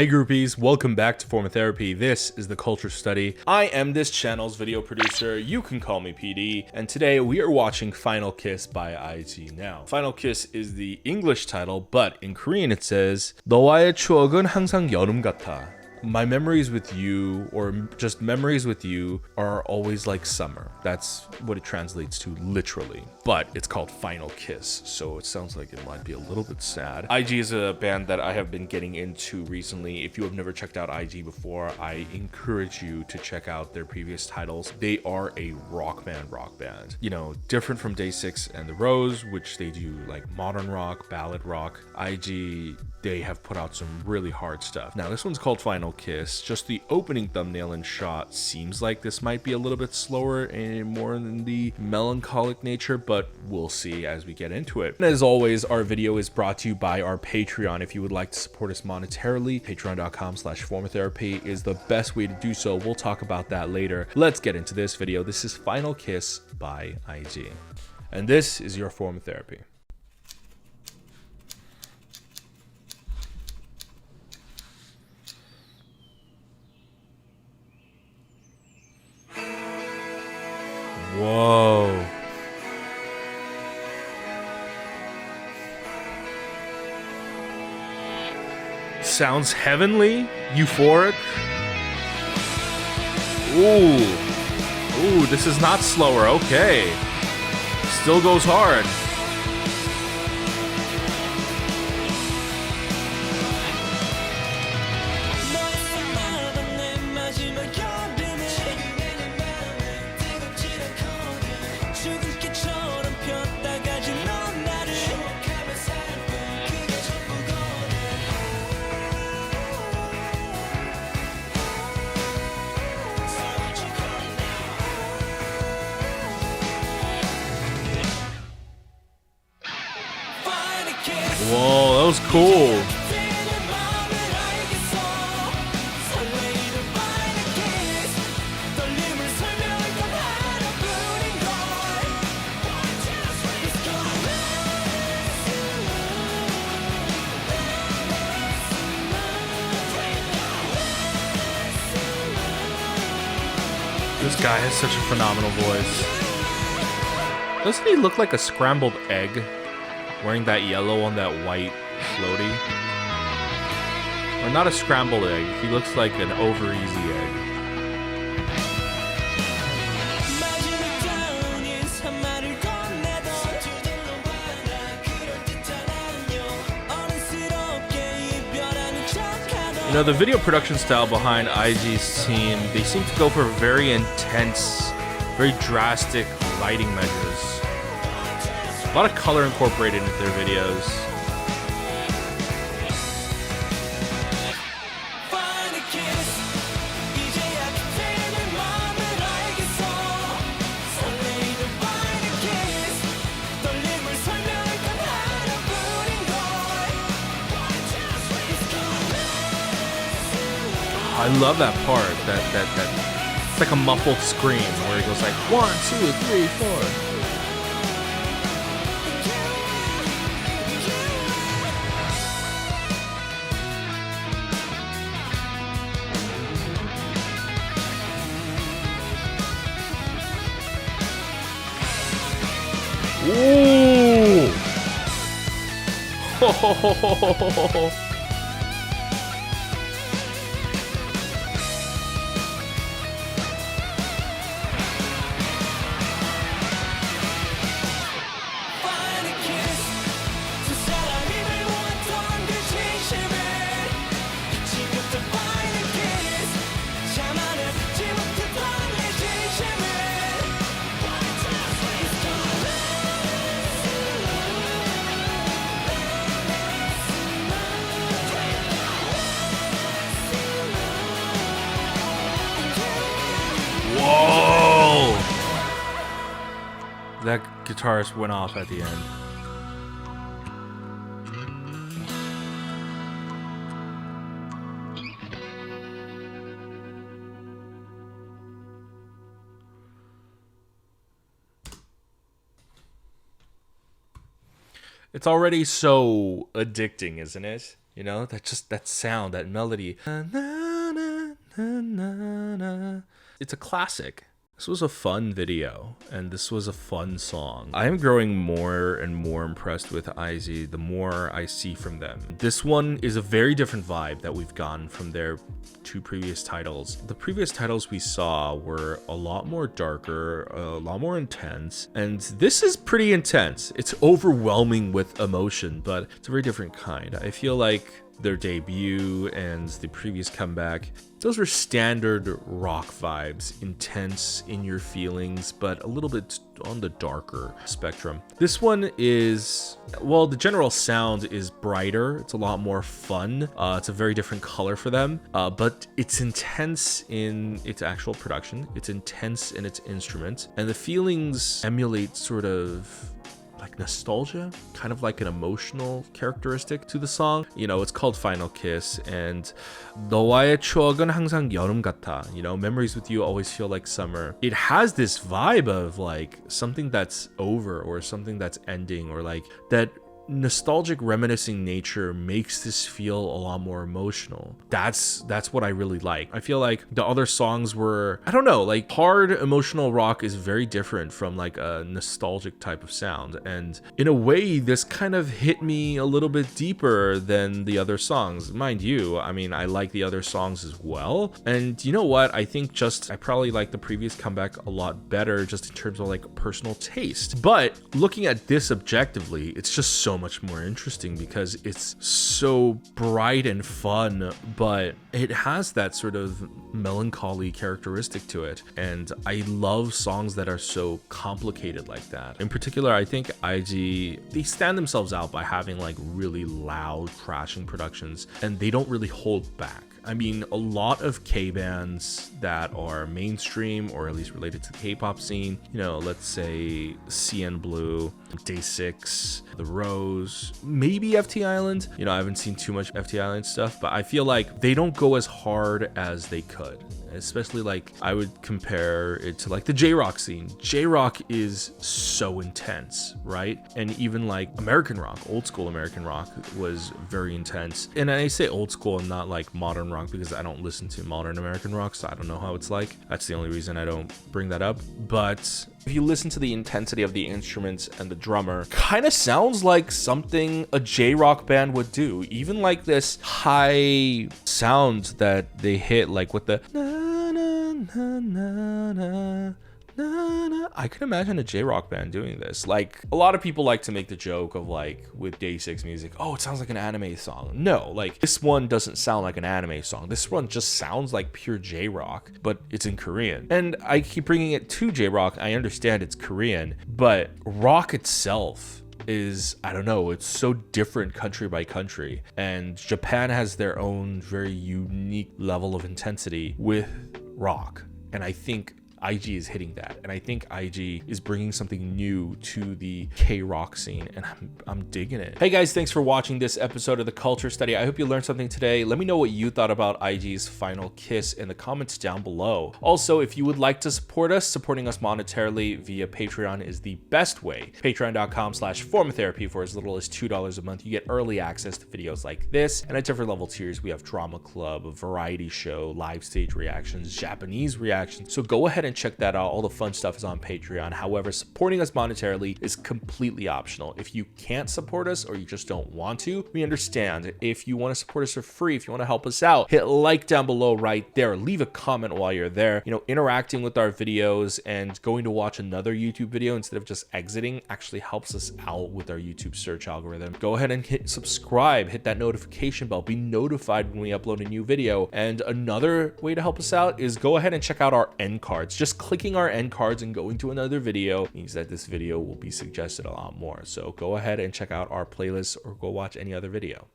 Hey groupies, welcome back to Form of Therapy. This is the Culture Study. I am this channel's video producer. You can call me PD. And today we are watching Final Kiss by IG Now. Final Kiss is the English title, but in Korean it says 너와의 추억은 항상 여름 같아. My memories with you, or just memories with you, are always like summer. That's what it translates to literally. But it's called Final Kiss, so it sounds like it might be a little bit sad. IG is a band that I have been getting into recently. If you have never checked out IG before, I encourage you to check out their previous titles. They are a rock band. You know, different from Day 6 and The Rose, which they do like modern rock, ballad rock. IG, they have put out some really hard stuff. Now this one's called Final Kiss. Just the opening thumbnail and shot seems like this might be a little bit slower and more in the melancholic nature, but we'll see as we get into it. And as always, our video is brought to you by our Patreon. If you would like to support us monetarily, patreon.com/formatherapy is the best way to do so. We'll talk about that later. Let's get into this video. This is Final Kiss by IG. And this is your form of therapy. Whoa. Sounds heavenly, euphoric. Ooh, this is not slower. Okay. Still goes hard. Whoa, that was cool. This guy has such a phenomenal voice. Doesn't he look like a scrambled egg? Wearing that yellow on that white floaty. Or not a scrambled egg. He looks like an over easy egg. You know, the video production style behind IG's team, they seem to go for very intense, very drastic lighting measures. A lot of color incorporated into their videos. I love that part. That it's like a muffled scream where it goes like 1, 2, 3, 4. Ooh! Ho ho ho ho ho ho ho. Whoa! That guitarist went off at the end. It's already so addicting, isn't it? You know, that sound, that melody. Na, na, na, na, na. It's a classic. This was a fun video, and this was a fun song. I am growing more and more impressed with IZ the more I see from them. This one is a very different vibe that we've gotten from their 2 previous titles. The previous titles we saw were a lot more darker, a lot more intense, and this is pretty intense. It's overwhelming with emotion, but it's a very different kind. I feel like their debut and the previous comeback, those were standard rock vibes, intense in your feelings, but a little bit on the darker spectrum. This one is, well, the general sound is brighter. It's a lot more fun. It's a very different color for them, but it's intense in its actual production. It's intense in its instruments, and the feelings emulate sort of like nostalgia, kind of like an emotional characteristic to the song. You know, it's called Final Kiss, and 너와의 추억은 항상 여름 같아. You know, memories with you always feel like summer. It has this vibe of like something that's over or something that's ending, or like that nostalgic reminiscing nature makes this feel a lot more emotional. That's what I really like. I feel like the other songs were, I don't know, like hard emotional rock is very different from like a nostalgic type of sound, and in a way this kind of hit me a little bit deeper than the other songs. Mind you, I mean, I like the other songs as well, and you know what, I think I probably like the previous comeback a lot better just in terms of like personal taste. But looking at this objectively, it's just so much more interesting because it's so bright and fun, but it has that sort of melancholy characteristic to it, and I love songs that are so complicated like that. In particular, I think IG, they stand themselves out by having like really loud crashing productions, and they don't really hold back. I mean, a lot of K-bands that are mainstream or at least related to the K-pop scene, you know, let's say CN Blue, Day 6, The Rose, maybe FT Island. You know, I haven't seen too much FT Island stuff, but I feel like they don't go as hard as they could. Especially like I would compare it to like the J-rock scene. J-rock is so intense, right? And even like American rock, old school American rock was very intense. And I say old school and not like modern rock because I don't listen to modern American rock, so I don't know how it's like. That's the only reason I don't bring that up. But if you listen to the intensity of the instruments and the drummer, kind of sounds like something a J-rock band would do. Even like this high sound that they hit like with the na na na na na na na. I could imagine a J-rock band doing this. Like, a lot of people like to make the joke of like with Day 6 music, oh, it sounds like an anime song. No, like this one doesn't sound like an anime song. This one just sounds like pure J-rock, but it's in Korean. And I keep bringing it to J-rock. I understand it's Korean, but rock itself is, I don't know, it's so different country by country, and Japan has their own very unique level of intensity with rock, and I think IG is hitting that, and I think IG is bringing something new to the K-rock scene, and I'm digging it. Hey guys, thanks for watching this episode of the Culture Study. I hope you learned something today. Let me know what you thought about IG's Final Kiss in the comments down below. Also, if you would like to support us, supporting us monetarily via Patreon is the best way. Patreon.com/formatherapy for as little as $2 a month. You get early access to videos like this, and at different level tiers, we have Drama Club, a variety show, live stage reactions, Japanese reactions. So go ahead and check that out. All the fun stuff is on Patreon. However, supporting us monetarily is completely optional. If you can't support us or you just don't want to, we understand. If you want to support us for free, if you want to help us out, hit like down below right there. Leave a comment while you're there. You know, interacting with our videos and going to watch another YouTube video instead of just exiting actually helps us out with our YouTube search algorithm. Go ahead and hit subscribe, hit that notification bell, be notified when we upload a new video. And another way to help us out is go ahead and check out our end cards. Just clicking our end cards and going to another video means that this video will be suggested a lot more. So go ahead and check out our playlist or go watch any other video.